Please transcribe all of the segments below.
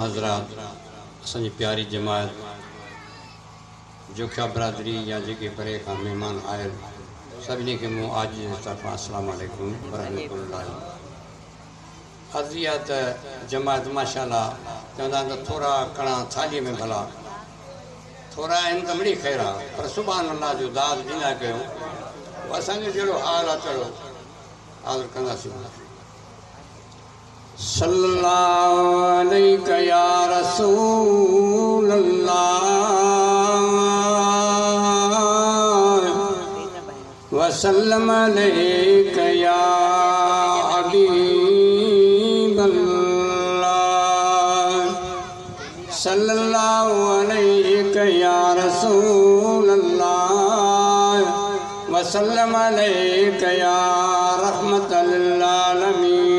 हजरात असांजी प्यारी जमात जोखिया बरादरी या जेके परे का मेहमान आयल सभी के मूँ आज तरफ़ा अस्सलाम वालेकुम वरहमतुल्लाह। अर्ज़िया त जमात माशाल्लाह चवंदा त थोड़ा कणा थाली में भला थोड़ा आहिनि त मिड़ी ख़ैर आहे पर सुभान अल्लाह जो दाद ॾींदा कयो असांजो जहिड़ो हाल आहे चढ़ो हाज़िर कंदासीं। सल्लल्लाहु अलैका या रसूल अल्लाह वसल्लम अलैका या हबीब अल्लाह सल्लल्लाहु अलैका या रसूल अल्लाह वसल्लम अलैका या रहमतल लिल आलमीन।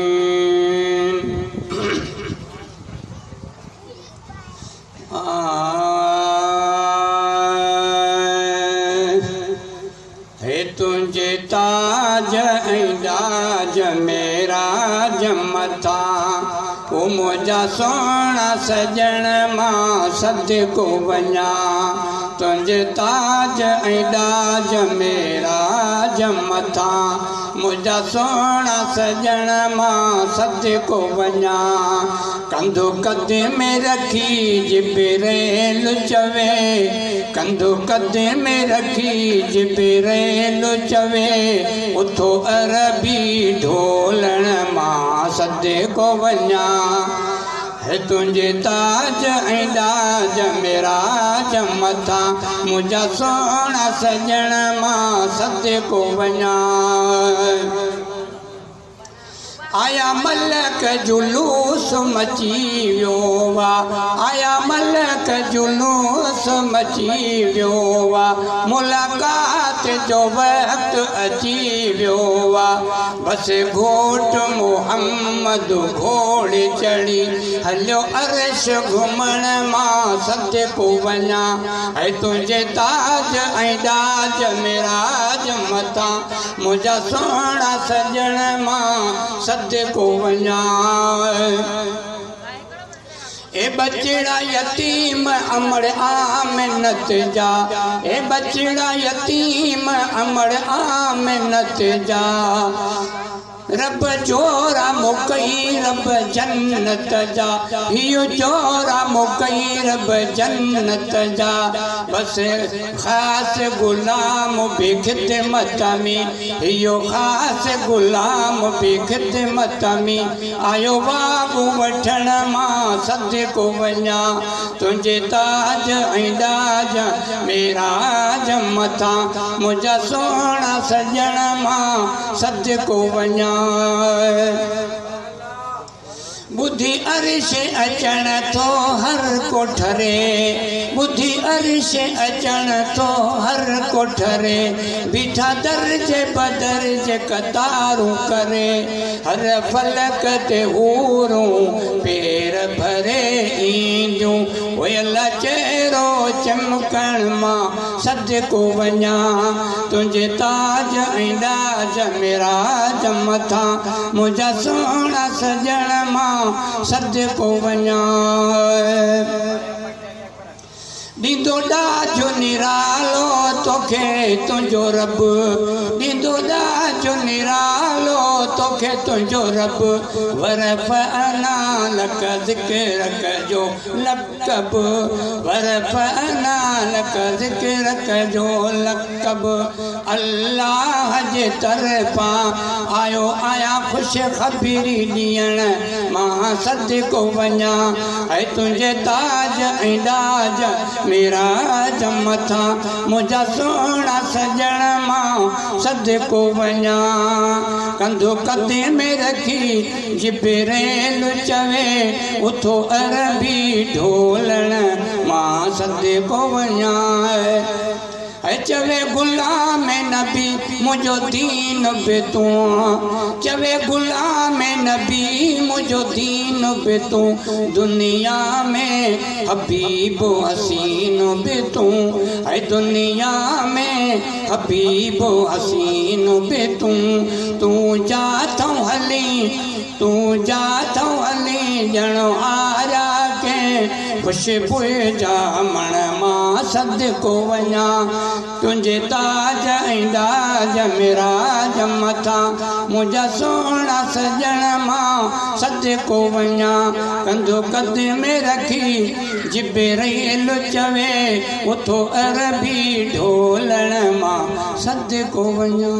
हे तुझे ताज ऐदाज मेरा जमता ओ मुझा सोना सजन मां सदको वञा तुझे ताज ऐदाज मेरा जमता मुझा सोना सजन मां सदको वञा कंधो कदे में रखी जिब्राइल चवे कंधो कदे में रखी जिब्राइल चवे उथो अरबी ढोलण मां सदको वञा है तुझे ताज ऐदाज मेरा जमता मुझा सोना सजन मां सदको वञा। आया मलक जुलूस मची वियो वा आया मलक जुलूस मची वियो वा मुलाकात जो वक्त अची वियो वा बस घोट मोहम्मद घोड़े चढ़ी हलियो अरश घुमण मां सदको वञा है तुझे ताज ऐदाज मेरा जमता मुझा सोना सजन मां सदको वञा। ए बचड़ा यतीम अमर आमिनत जा ए बचड़ा यतीम अमर आमिनत जा रब जोरा मुकई रब जन्नत जा हियो जोरा मुकई रब जन्नत जा बस खास गुलाम भी खिदमत में हियो खास गुलाम भी खिदमत में आयो बाबू वठण मां सदको वञा तुझे ताज ऐदाज मेरा जमता मुझा सोना सजन मां सदको वञा। बुद्धि अर्श अचण तो हर कोठरे बुद्धि अर्श अचण तो हर कोठरे बीठा दर्ज बदर्ज कतारूं करे हर फलक ते हूरूं पेर भरे ईंदियूं वयल चेहरो चमकण मां सदको वञा तुझे ताज ऐदाज मेरा जमता मुझा सोना सजन मां सदको वञा। ॾींदो ॾाजो निरालो तोखे तुंहिंजो रब ॾींदो ॾाजो निरालो तोखे तुंहिंजो रब वरफ़ अना लक ज़िक्र कजो लक़ब वरफ़ अना लक ज़िक्र कजो लक़ब अल्लाह जे तरफ़ां आयो आया ख़ुशि ख़बरी ॾियण मां सदको वञा ऐं तुंहिंजे ताज ऐदाज मेरा जमता मुझा सोना सजन मां सदको वञा कंधो कदे में रखी जिब्राइल चवे उथो अरबी ढोलण मां सदको वञा चवे गुलाम नबी मुझो दीन बे तू चवे गुलाम नबी मुझो दीन बे तू दुनिया में हबीब हसीन बे तू है दुनिया में हबीब हसीन बे तू जाथो हली ॼणो आया के खुशबू जा मण मां सदको वञा तुंहिंजे ताज दाज मिराज मथा मुंहिंजा सोना सजण मां सदको वञा कंधो कद में रखी जिब्राइल चवे उथो अरबी ढोलण मां सदको वञा।